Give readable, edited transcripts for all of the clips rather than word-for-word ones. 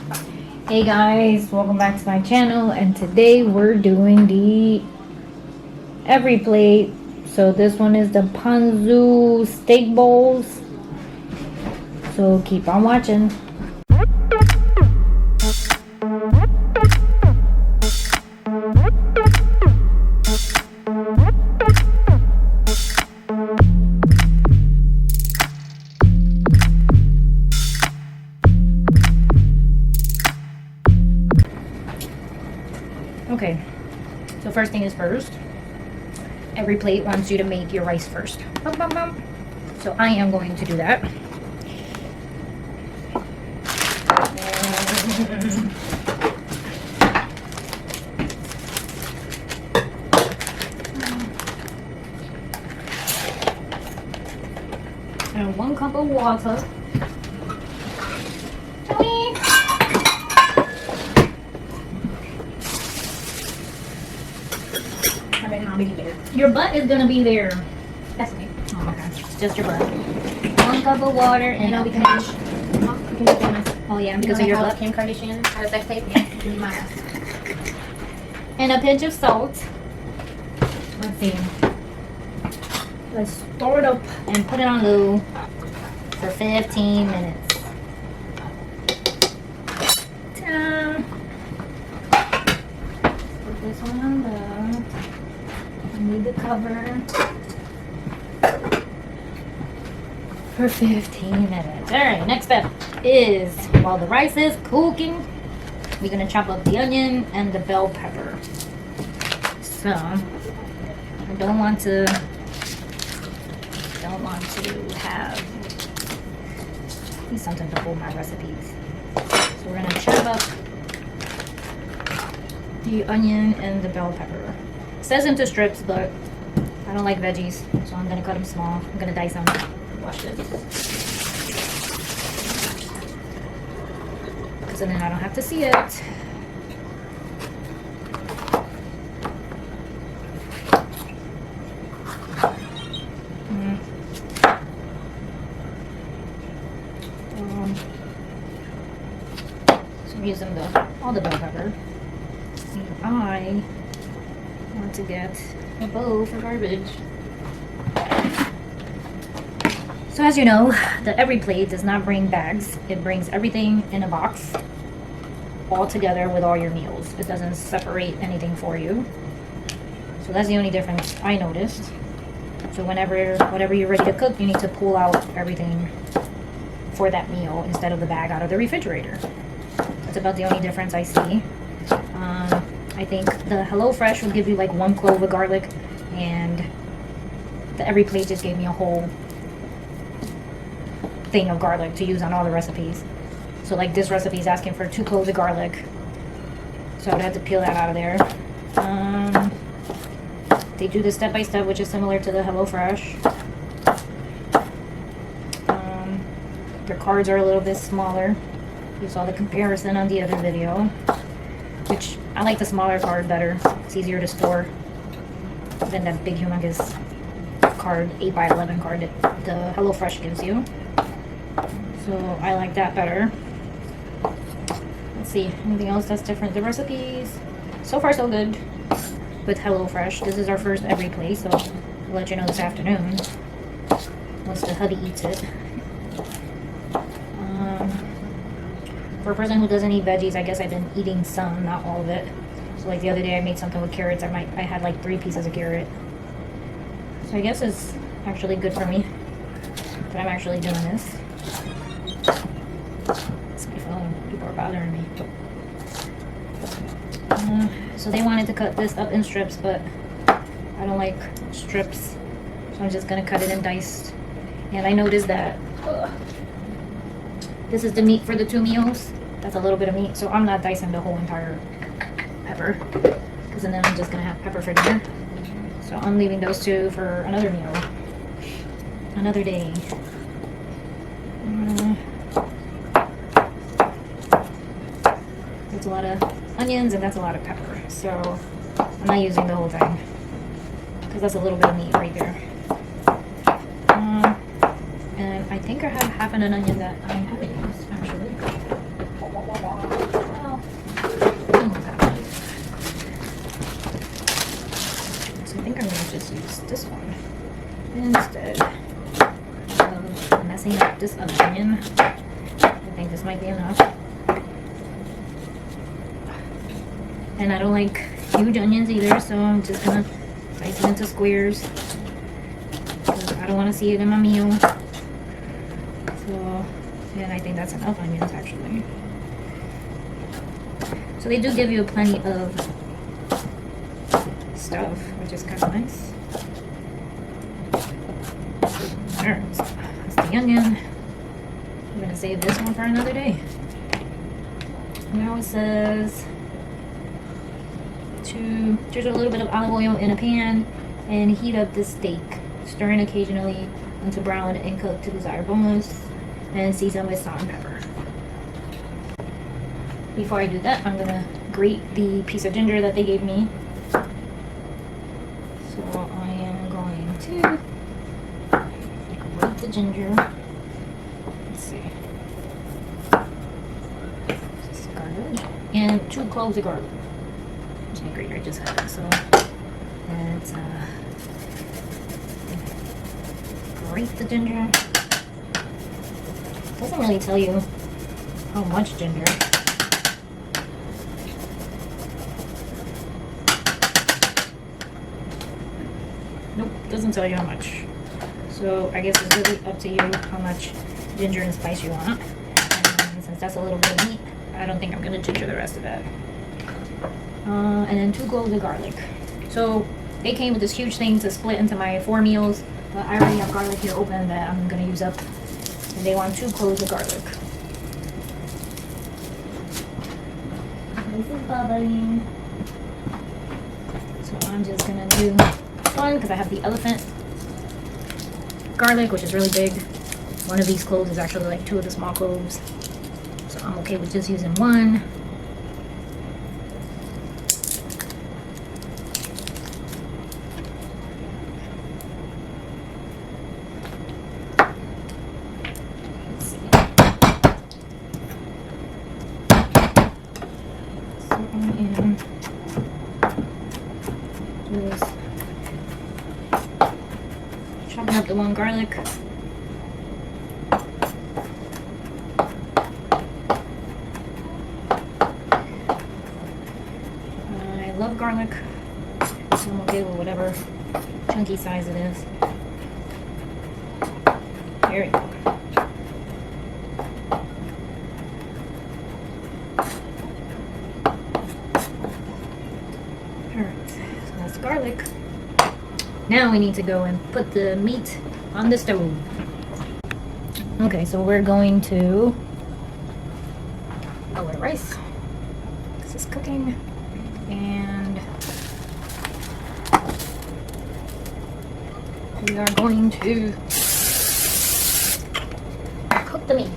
Hey guys, welcome back to my channel, and today we're doing the every plate. So this one is the Ponzu steak bowls. So keep on watching. Okay, so first thing is first. Every plate wants you to make your rice first. Bum, bum, bum. So I am going to do that. And 1 cup of water. Joley. Your butt is gonna be there. That's me. Oh, okay. Just your butt. 1 cup of water and You know, because oh yeah, because of your butt. Kim Kardashian has a sex tape. Yeah, give me my ass. And a pinch of salt. Let's see. Let's store it up and put it on low for 15 minutes. Ta-da. Put this one on low. Need the cover for 15 minutes. Alright, next step is, while the rice is cooking, we're gonna chop up the onion and the bell pepper. So I don't want to have need something to hold my recipes. So we're gonna chop up the onion and the bell pepper. It says into strips, but I don't like veggies, so I'm gonna cut them small. I'm gonna dice them. Watch this. Because then I don't have to see it. So I'm using all the bell pepper. I want to get a bowl for garbage. So as you know, the every plate does not bring bags. It brings everything in a box all together with all your meals. It doesn't separate anything for you. So that's the only difference I noticed. So whatever you're ready to cook, you need to pull out everything for that meal instead of the bag out of the refrigerator. That's about the only difference I see. I think the HelloFresh will give you like 1 clove of garlic, and the every plate just gave me a whole thing of garlic to use on all the recipes. So like this recipe is asking for 2 cloves of garlic, so I would have to peel that out of there. They do the step-by-step, which is similar to the HelloFresh. Their cards are a little bit smaller. You saw the comparison on the other video, which I like the smaller card better. It's easier to store than that big humongous card, 8x11 card that the HelloFresh gives you. So I like that better. Let's see, anything else that's different? The recipes, so far so good with HelloFresh. This is our first every plate, so I'll let you know this afternoon once the hubby eats it. For a person who doesn't eat veggies, I guess I've been eating some, not all of it. So like the other day I made something with carrots. I had like 3 pieces of carrot. So I guess it's actually good for me that I'm actually doing this. It's my phone. People are bothering me. So they wanted to cut this up in strips, but I don't like strips. So I'm just gonna cut it in diced. And I noticed that this is the meat for the 2 meals. That's a little bit of meat, so I'm not dicing the whole entire pepper, because then I'm just gonna have pepper for dinner. So I'm leaving those 2 for another meal, another day. That's a lot of onions and that's a lot of pepper, so I'm not using the whole thing because that's a little bit of meat right there. And I think I have half an onion that I haven't used actually. this other onion. I think this might be enough. And I don't like huge onions either, so I'm just gonna slice it into squares. I don't want to see it in my meal. So, and I think that's enough onions actually. So they do give you plenty of stuff, which is kind of nice. Alright, so that's the onion. I'm gonna save this one for another day. Now it says to drizzle a little bit of olive oil in a pan and heat up the steak, stirring occasionally until brown and cooked to desired boneless, and season with salt and pepper. Before I do that, I'm gonna grate the piece of ginger that they gave me. So I am going to grate the ginger. Let's see. This is garlic. And 2 cloves of garlic. Which I grate, I just had it, so let's grate the ginger. Doesn't really tell you how much ginger. Nope, doesn't tell you how much. So I guess it's really up to you how much ginger and spice you want. And since that's a little bit of meat, I don't think I'm gonna ginger the rest of that. And then 2 cloves of garlic. So they came with this huge thing to split into my 4 meals, but I already have garlic here open that I'm gonna use up. And they want 2 cloves of garlic. This is bubbling. So I'm just gonna do one because I have the elephant garlic, which is really big. One of these cloves is actually like 2 of the small cloves. So I'm okay with just using 1. Just chopping up the 1 garlic. I love garlic, so I'm okay with whatever chunky size it is. There we go. Garlic. Now we need to go and put the meat on the stove. Okay, so we're going to lower the rice. This is cooking. And we are going to cook the meat.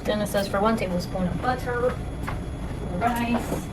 Then it says for 1 tablespoon of butter, the rice,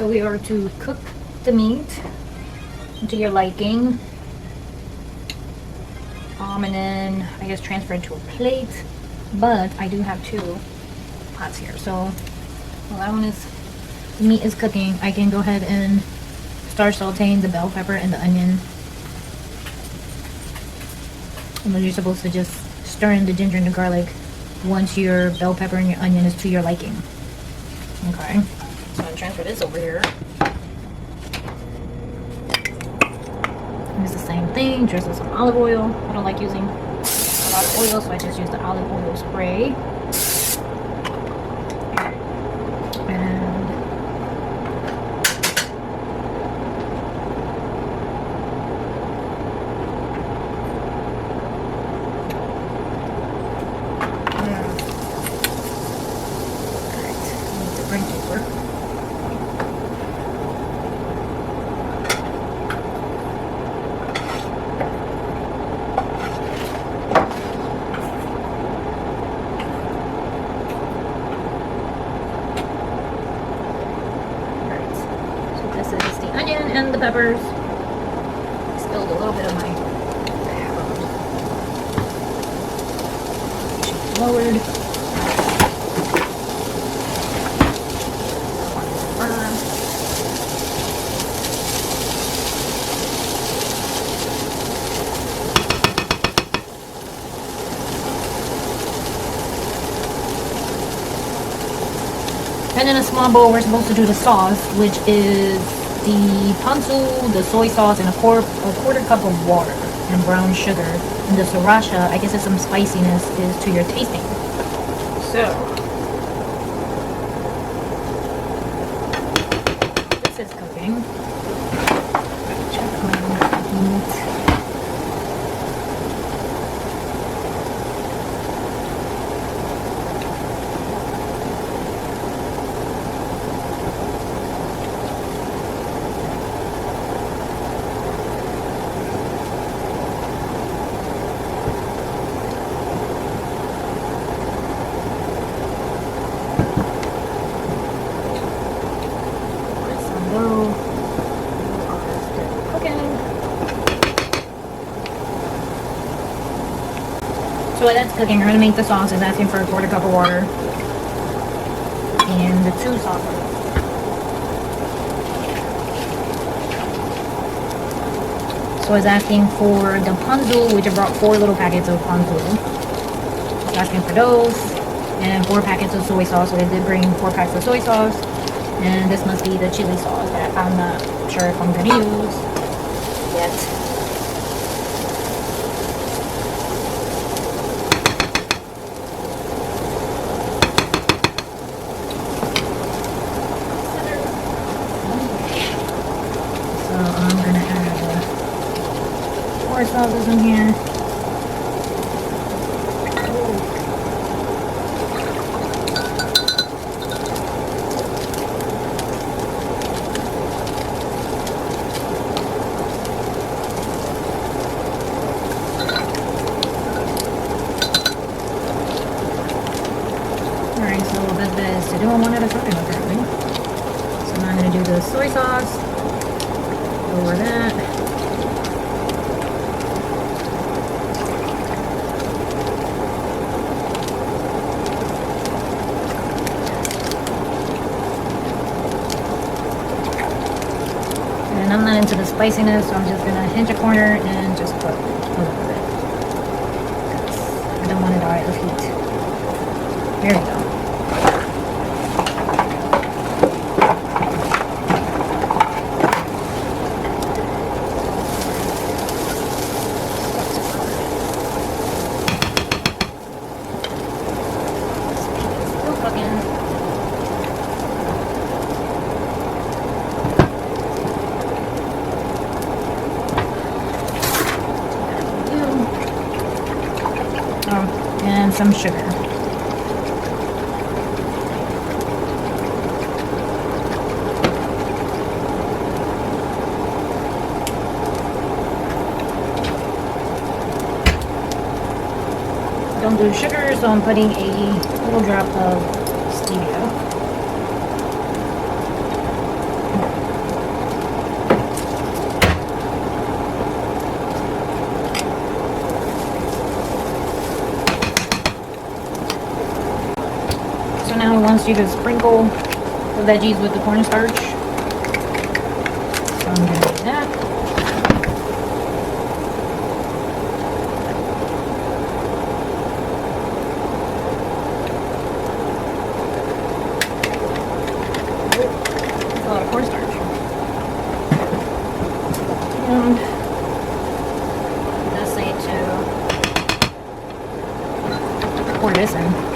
So we are to cook the meat to your liking. And then I guess transfer it to a plate. But I do have 2 pots here. So well, that one is the meat is cooking, I can go ahead and start sauteing the bell pepper and the onion. And then you're supposed to just stir in the ginger and the garlic once your bell pepper and your onion is to your liking. Okay, so I'm gonna transfer this over here. It's the same thing, drizzle some olive oil. I don't like using a lot of oil, so I just use the olive oil spray. And the peppers. Spilled a little bit of my lowered. And in a small bowl, we're supposed to do the sauce, which is the ponzu, the soy sauce, and a quarter cup of water and brown sugar. And the sriracha, I guess it's some spiciness, is to your tasting. So this is cooking. Check my meat. So while that's cooking, we're going to make the sauce. It's asking for a quarter cup of water and the 2 sauces. So it's asking for the ponzu, which I brought 4 little packets of ponzu. It's asking for those and 4 packets of soy sauce. So they did bring 4 packs of soy sauce. And this must be the chili sauce that I'm not sure if I'm going to use yet. Sauces in here. Alright, so the best bet is to do them one at a time apparently. So now I'm going to do the soy sauce over that. I'm not into the spiciness, so I'm just gonna hinge a corner and just put a little bit. I don't want to die of heat. There we go. Still cooking. And some sugar. Don't do sugar, so I'm putting a little drop of stevia. Now once you just sprinkle the the veggies with the cornstarch. So I'm gonna do that. That's a lot of cornstarch. And it does say to pour this in.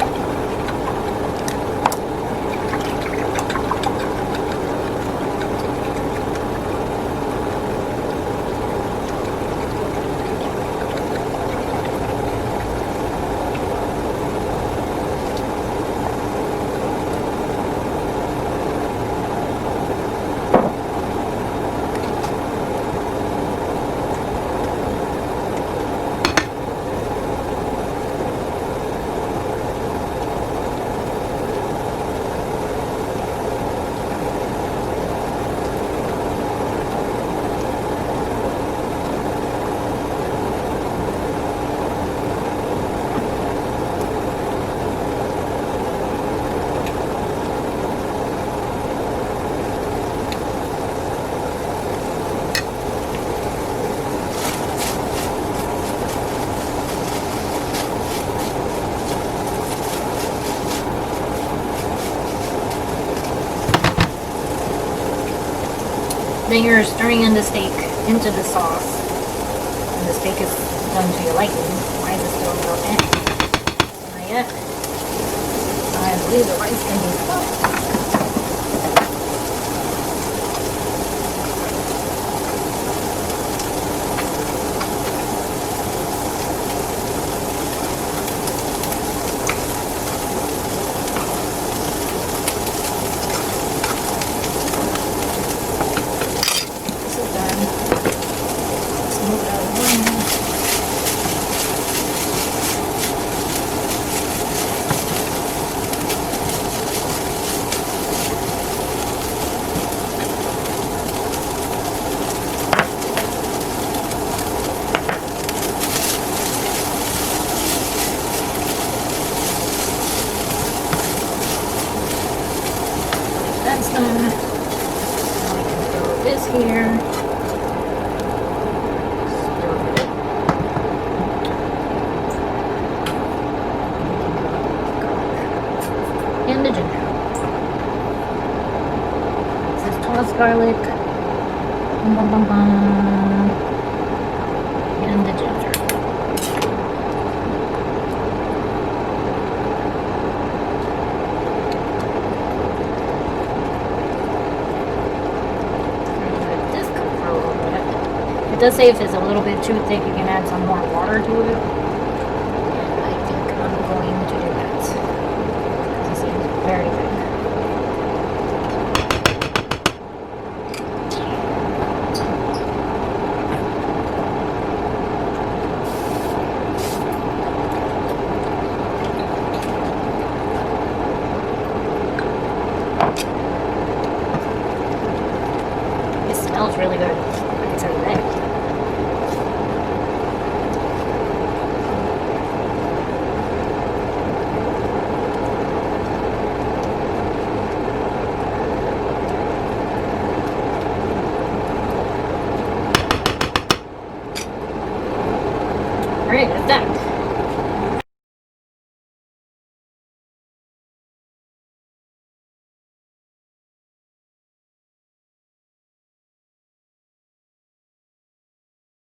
Then you're stirring in the steak into the sauce. And the steak is done to your liking. Why is it still a little eh? Not yet. I believe the rice can be cooked. That's done. Now we can throw this here. And the ginger. This is tossed garlic. Bum, bum, bum, bum. And the ginger. It does say if it's a little bit too thick, you can add some more water to it. And I think I'm going to do that. This seems very thick. It smells really good. I can tell you that. Alright, that's that.